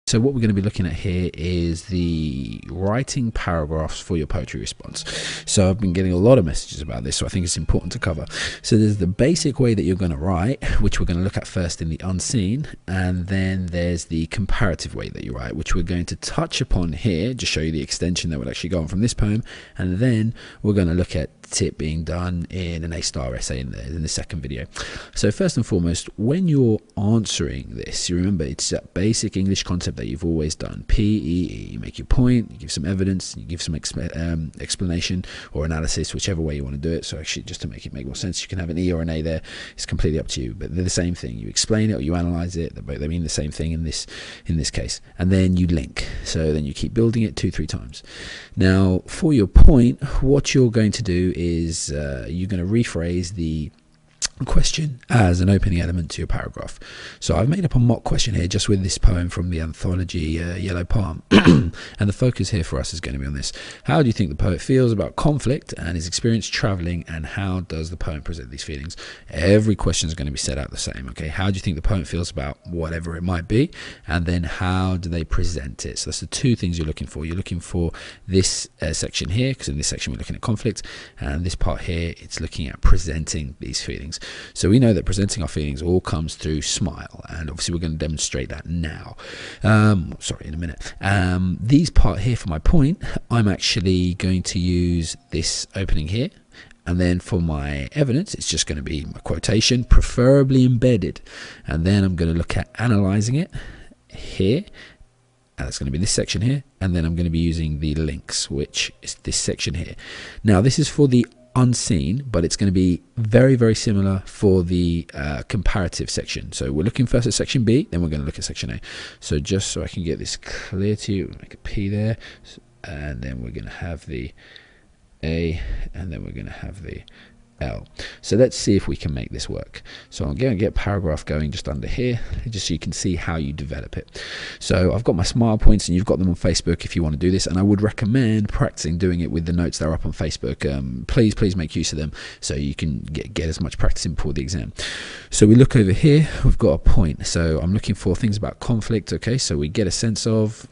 So what we're going to be looking at here is the writing paragraphs for your poetry response. So I've been getting a lot of messages about this, so I think it's important to cover. So there's the basic way that you're going to write, which we're going to look at first in the unseen, and then there's the comparative way that you write, which we're going to touch upon here, just show you the extension that would actually go on from this poem, and then we're going to look at it being done in an A-star essay in the second video. So first and foremost, when you're answering this, you remember it's that basic English concept that you've always done. PEE. You make your point, you give some evidence, you give some explanation or analysis, whichever way you want to do it. So actually, just to make it make more sense, you can have an E or an A there. It's completely up to you, but they're the same thing. You explain it or you analyze it. They mean the same thing in this case. And then you link. So then you keep building it 2-3 times. Now, for your point, what you're going to do is you're going to rephrase the question as an opening element to your paragraph. So I've made up a mock question here just with this poem from the anthology Yellow Palm, and the focus here for us is going to be on this. How do you think the poet feels about conflict and his experience traveling, and how does the poem present these feelings? Every question is going to be set out the same. Okay, how do you think the poet feels about whatever it might be, and then how do they present it? So that's the two things you're looking for. You're looking for this section here, because in this section we're looking at conflict, and this part here it's looking at presenting these feelings. So we know that presenting our feelings all comes through smile, and obviously we're going to demonstrate that now. Sorry, in a minute. These part here for my point, I'm actually going to use this opening here, and then for my evidence it's just going to be my quotation, preferably embedded, and then I'm going to look at analyzing it here, and it's going to be this section here, and then I'm going to be using the links, which is this section here. Now this is for the unseen, but it's going to be very, very similar for the comparative section. So we're looking first at section B, then we're going to look at section A. So just so I can get this clear to you, make a P there, and then we're going to have the A, and then we're going to have the L. So let's see if we can make this work. So I'm going to get paragraph going just under here, just so you can see how you develop it. So I've got my smile points, and you've got them on Facebook if you want to do this, and I would recommend practicing doing it with the notes that are up on Facebook. Please make use of them so you can get as much practice in before the exam. So we look over here, we've got a point. So I'm looking for things about conflict. Okay, so we get a sense of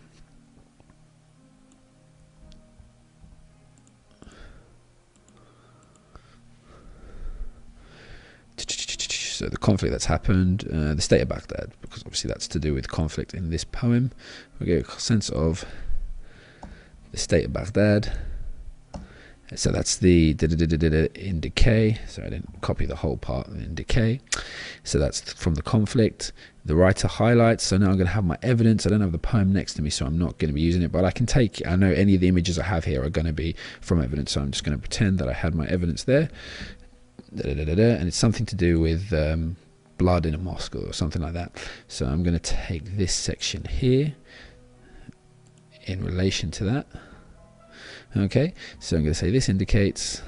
so the conflict that's happened, the state of Baghdad, because obviously that's to do with conflict in this poem. We get a sense of the state of Baghdad. So that's the in decay. So I didn't copy the whole part in decay. So that's from the conflict. The writer highlights. So now I'm going to have my evidence. I don't have the poem next to me, so I'm not going to be using it, but I can take, I know any of the images I have here are going to be from evidence, so I'm just going to pretend that I had my evidence there. And it's something to do with blood in a mosque or something like that. So I'm going to take this section here in relation to that. Okay, so I'm going to say this indicates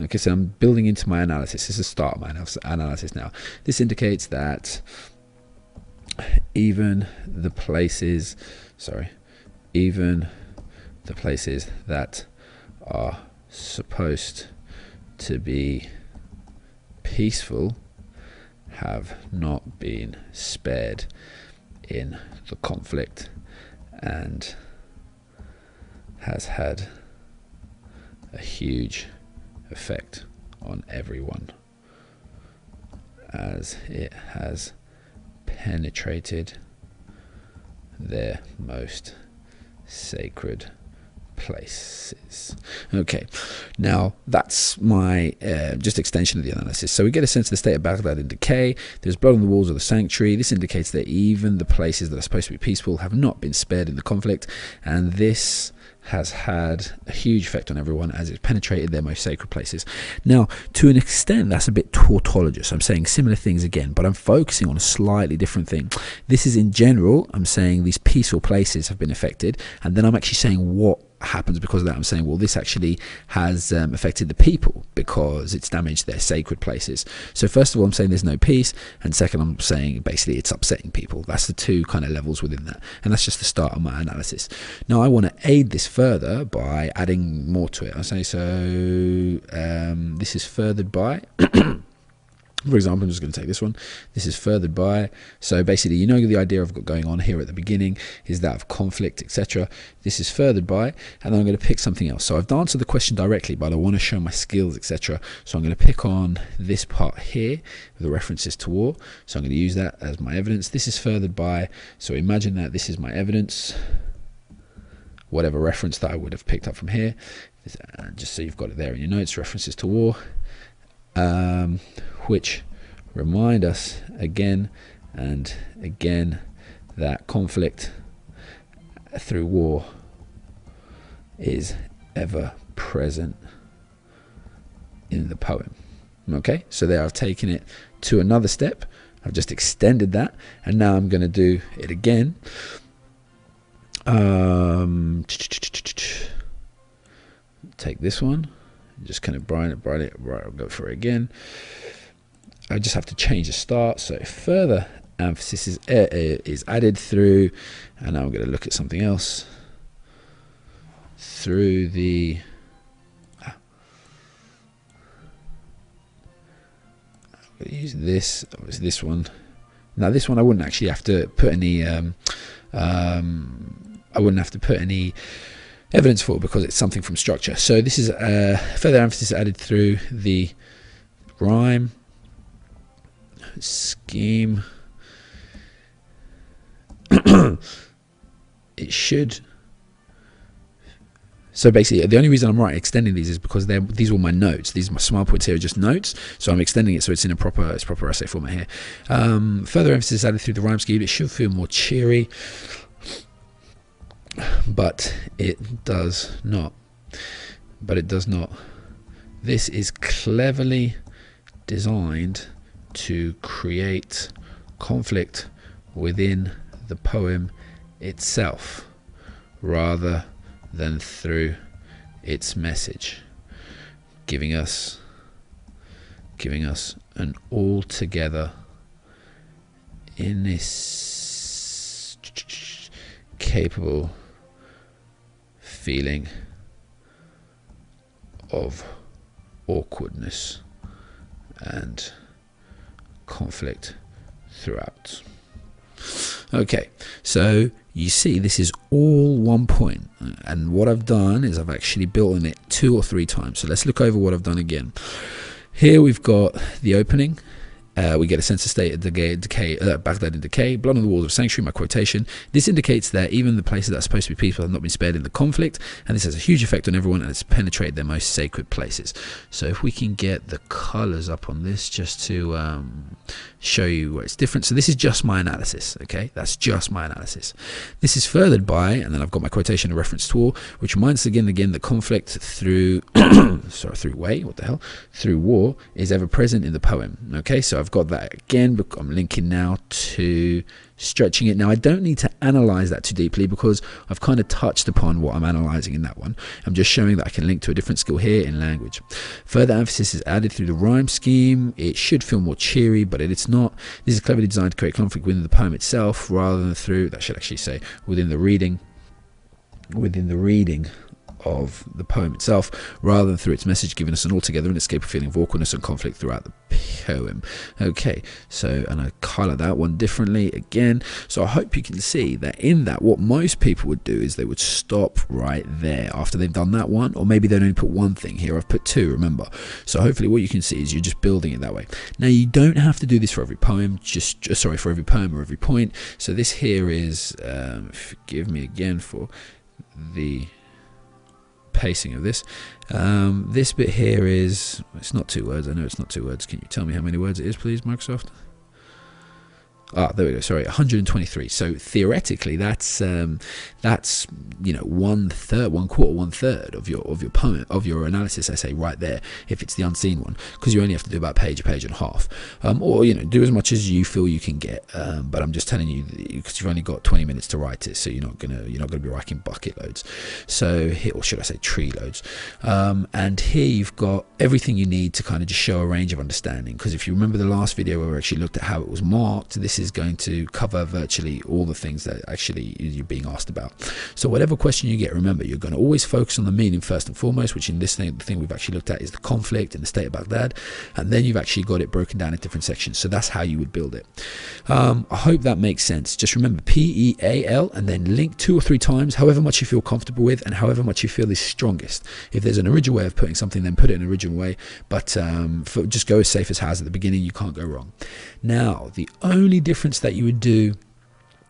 okay, so I'm building into my analysis. This is the start of my analysis now. This indicates that even the places that are supposed to be peaceful have not been spared in the conflict, and has had a huge effect on everyone, as it has penetrated their most sacred places. Okay, now that's my just extension of the analysis. So we get a sense of the state of Baghdad in decay. There's blood on the walls of the sanctuary. This indicates that even the places that are supposed to be peaceful have not been spared in the conflict, and this has had a huge effect on everyone as it's penetrated their most sacred places. Now, to an extent, that's a bit tautologous. I'm saying similar things again, but I'm focusing on a slightly different thing. This is in general, I'm saying these peaceful places have been affected, and then I'm actually saying what happens because of that. I'm saying, well, this actually has affected the people because it's damaged their sacred places. So first of all, I'm saying there's no peace, and second, I'm saying basically it's upsetting people. That's the two kind of levels within that, and that's just the start of my analysis. Now I want to aid this further by adding more to it. I say, so this is furthered by For example, I'm just going to take this one. This is furthered by. So basically, you know, the idea I've got going on here at the beginning is that of conflict, etc. This is furthered by, and then I'm going to pick something else. So I've answered the question directly, but I want to show my skills, etc. So I'm going to pick on this part here, the references to war. So I'm going to use that as my evidence. This is furthered by. So imagine that this is my evidence, whatever reference that I would have picked up from here. Just so you've got it there in your notes, references to war. Which remind us again and again that conflict through war is ever present in the poem. Okay, so there I've taken it to another step. I've just extended that, and now I'm going to do it again. Take this one, just kind of brighten it, right, I'll go for it again. I just have to change the start, so further emphasis is added through, and now I'm going to look at something else, through the I'm going to use this, it's this one. Now this one I wouldn't actually have to put any evidence for, because it's something from structure. So this is further emphasis added through the rhyme scheme. It should. So basically, the only reason I'm extending these is because these were my notes. These are my small points here are just notes. So I'm extending it so it's in a proper essay format here. Further emphasis added through the rhyme scheme. It should feel more cheery, but it does not. This is cleverly designed to create conflict within the poem itself rather than through its message, giving us an altogether capable feeling of awkwardness and conflict throughout. Okay, so you see this is all 1 point, and what I've done is I've actually built on it 2 or 3 times. So let's look over what I've done again. Here we've got the opening. We get a sense of state of Baghdad in decay, blood on the walls of sanctuary, my quotation. This indicates that even the places that are supposed to be peaceful have not been spared in the conflict, and this has a huge effect on everyone, and it's penetrated their most sacred places. So if we can get the colors up on this just to show you where it's different. So this is just my analysis, okay? That's just my analysis. This is furthered by, and then I've got my quotation, a reference to war, which reminds us again that conflict through through war is ever present in the poem. Okay, so I've got that again, but I'm linking now to stretching it. Now I don't need to analyze that too deeply because I've kind of touched upon what I'm analyzing in that one. I'm just showing that I can link to a different skill here in language. Further emphasis is added through the rhyme scheme. It should feel more cheery, but it's not. This is cleverly designed to create conflict within the poem itself rather than through, that should actually say within the reading of the poem itself rather than through its message, giving us an altogether inescapable feeling of awkwardness and conflict throughout the poem. Okay, so, and I highlight that one differently again. So I hope you can see that in that, what most people would do is they would stop right there after they've done that one, or maybe they'd only put one thing. Here I've put 2, remember. So hopefully what you can see is you're just building it that way. Now you don't have to do this for every poem, for every poem or every point. So this here is, forgive me again for the pacing of this. This bit here is, it's not 2 words. I know it's not 2 words. Can you tell me how many words it is, please, Microsoft? There we go. Sorry, 123. So theoretically, that's 1/3 of your poem, of your analysis essay right there. If it's the unseen one, because you only have to do about a page and a half, or do as much as you feel you can get. But I'm just telling you because you've only got 20 minutes to write it, so you're not gonna be writing bucket loads. So here, or should I say tree loads? And here you've got everything you need to kind of just show a range of understanding. Because if you remember the last video where we actually looked at how it was marked, this this is going to cover virtually all the things that actually you're being asked about. So whatever question you get, remember, you're going to always focus on the meaning first and foremost, which in this thing, the thing we've actually looked at is the conflict in the state of Baghdad, and then you've actually got it broken down in different sections. So that's how you would build it. I hope that makes sense. Just remember PEAL, and then link 2 or 3 times, however much you feel comfortable with and however much you feel is strongest. If there's an original way of putting something, then put it in an original way, but just go as safe as house at the beginning. You can't go wrong. Now, the only difference that you would do,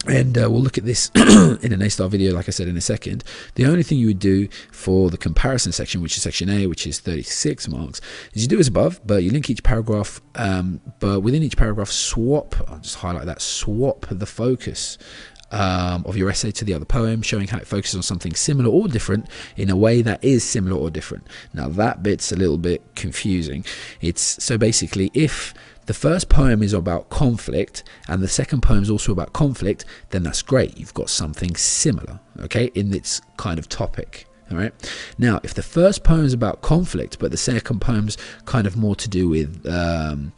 and we'll look at this in an A-star video, like I said, in a second. The only thing you would do for the comparison section, which is section A, which is 36 marks, is you do as above, but you link each paragraph, but within each paragraph, I'll just highlight that, swap the focus of your essay to the other poem, showing how it focuses on something similar or different in a way that is similar or different. Now, that bit's a little bit confusing. So basically, if the first poem is about conflict and the second poem is also about conflict, then that's great. You've got something similar, okay, in its kind of topic. All right. Now, if the first poem is about conflict, but the second poem's kind of more to do with the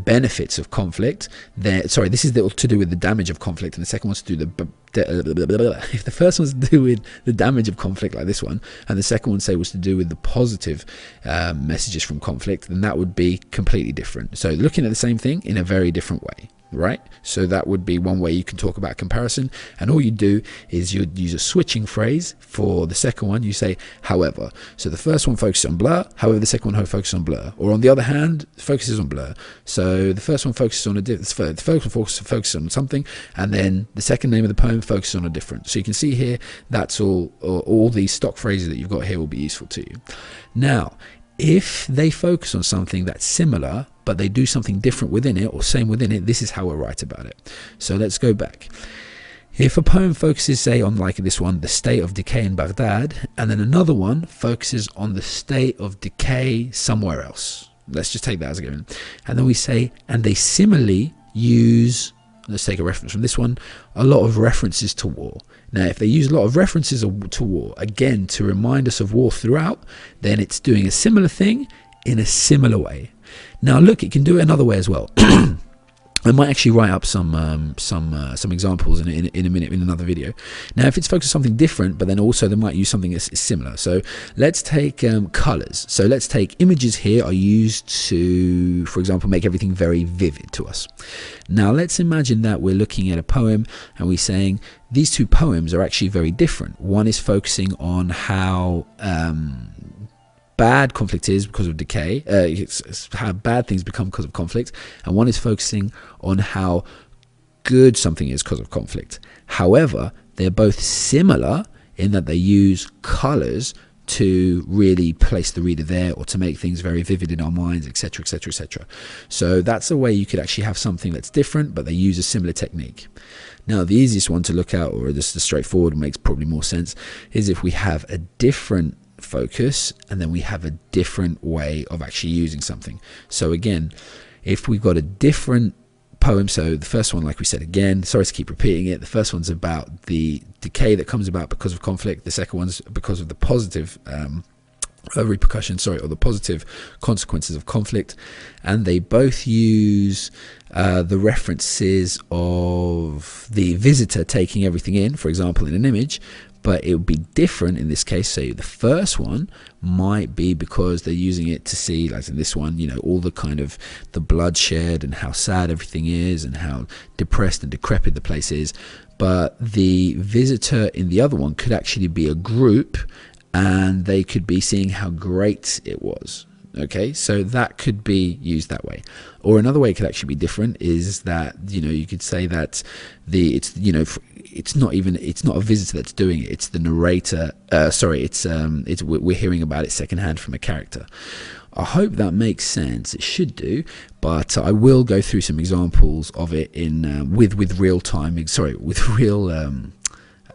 benefits of conflict, then this is to do with the damage of conflict, and the second one's to do if the first one's to do with the damage of conflict, like this one, and the second one, say, was to do with the positive messages from conflict, then that would be completely different. So looking at the same thing in a very different way. Right, so that would be one way you can talk about comparison, and all you do is you'd use a switching phrase for the second one. You say however, so the first one focuses on blur, however the second one focuses on blur, or on the other hand, focuses on blur. So the first one focuses on the first one focuses on something, and then the second name of the poem focuses on a different. So you can see here, that's all these stock phrases that you've got here will be useful to you. Now, if they focus on something that's similar, but they do something different within it, or same within it, this is how we'll write about it. So let's go back. If a poem focuses, say, on, like this one, the state of decay in Baghdad, and then another one focuses on the state of decay somewhere else. Let's just take that as a given. And then we say, and they similarly use, let's take a reference from this one, a lot of references to war. Now, if they use a lot of references to war, again, to remind us of war throughout, then it's doing a similar thing in a similar way. Now, look, it can do it another way as well. I might actually write up some examples in a minute in another video. Now, if it's focused on something different, but then also they might use something that's similar. So let's take colors. So let's take images here are used to, for example, make everything very vivid to us. Now, let's imagine that we're looking at a poem and we're saying these two poems are actually very different. One is focusing on how bad conflict is because of decay, it's how bad things become because of conflict, and one is focusing on how good something is because of conflict. However, they're both similar in that they use colors to really place the reader there, or to make things very vivid in our minds, etc., etc., etc. So that's a way you could actually have something that's different, but they use a similar technique. Now, the easiest one to look at, or just the straightforward, makes probably more sense, is if we have a different focus and then we have a different way of actually using something. So again, if we've got a different poem, so the first one, like we said, again, sorry to keep repeating it, the first one's about the decay that comes about because of conflict, the second one's because of the positive repercussions, or the positive consequences of conflict, and they both use the references of the visitor taking everything in, for example, in an image. But it would be different in this case. So the first one might be because they're using it to see, like in this one, you know, all the kind of the bloodshed and how sad everything is and how depressed and decrepit the place is. But the visitor in the other one could actually be a group, and they could be seeing how great it was. Okay, so that could be used that way. Or another way it could actually be different is that, you know, you could say that it's not a visitor that's doing it, it's the narrator, we're hearing about it secondhand from a character. I hope that makes sense. It should do, but I will go through some examples of it in with real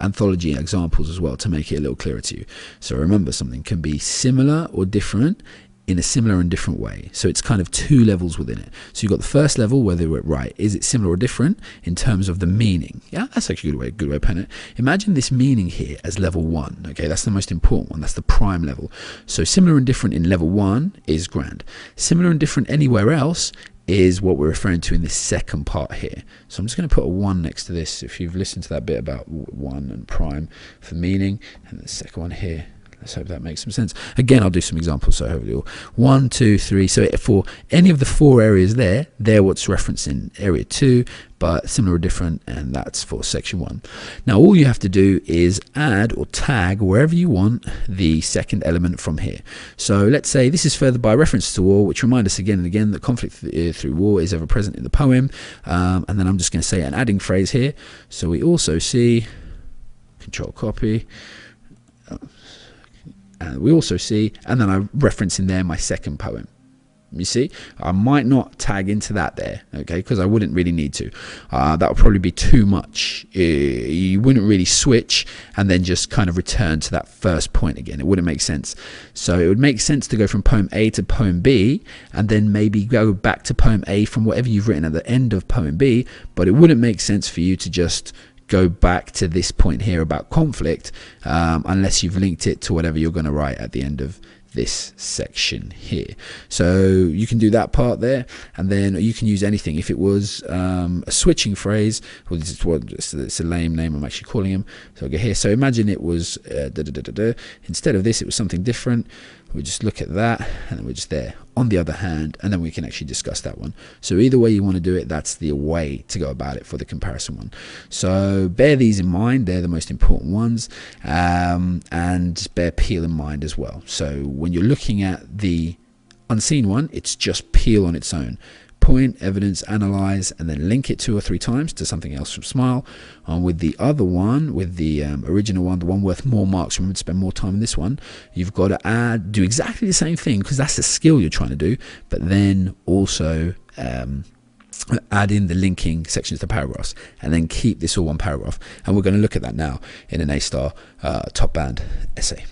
anthology examples as well, to make it a little clearer to you. So remember, something can be similar or different in a similar and different way. So it's kind of two levels within it. So you've got the first level, whether we're right, is it similar or different in terms of the meaning? Yeah, that's actually a good way of putting it. Imagine this meaning here as level 1. Okay, that's the most important one. That's the prime level. So similar and different in level 1 is grand. Similar and different anywhere else is what we're referring to in this second part here. So I'm just going to put a 1 next to this. If you've listened to that bit about 1 and prime for meaning, and the second one here, let's hope that makes some sense. Again, I'll do some examples, so hopefully 1, 2, 3. So for any of the 4 areas there, they're what's referenced in area 2, but similar or different, and that's for section 1. Now all you have to do is add or tag wherever you want the second element from here. So let's say this is further by reference to war, which remind us again and again that conflict through war is ever present in the poem. And then I'm just going to say an adding phrase here. So we also see, control copy, and we also see, and then I reference in there my second poem. You see, I might not tag into that there, okay, because I wouldn't really need to. That would probably be too much. You wouldn't really switch and then just kind of return to that first point again. It wouldn't make sense. So it would make sense to go from poem A to poem B and then maybe go back to poem A from whatever you've written at the end of poem B, but it wouldn't make sense for you to just go back to this point here about conflict unless you've linked it to whatever you're going to write at the end of this section here. So you can do that part there, and then you can use anything. If it was a switching phrase, well, it's a lame name I'm actually calling him, so I'll go here. So imagine it was instead of this it was something different. We just look at that and then we're just there. On the other hand, and then we can actually discuss that one. So either way you want to do it, that's the way to go about it for the comparison one. So bear these in mind, they're the most important ones, and bear PEAL in mind as well. So when you're looking at the unseen one, it's just PEAL on its own. Point, evidence, analyze, and then link it 2 or 3 times to something else from SMILE. With the other one, with the original one, the one worth more marks, remember to spend more time in this one, you've got to do exactly the same thing, because that's the skill you're trying to do, but then also add in the linking sections to paragraphs, and then keep this all one paragraph. And we're going to look at that now in an A-star top band essay.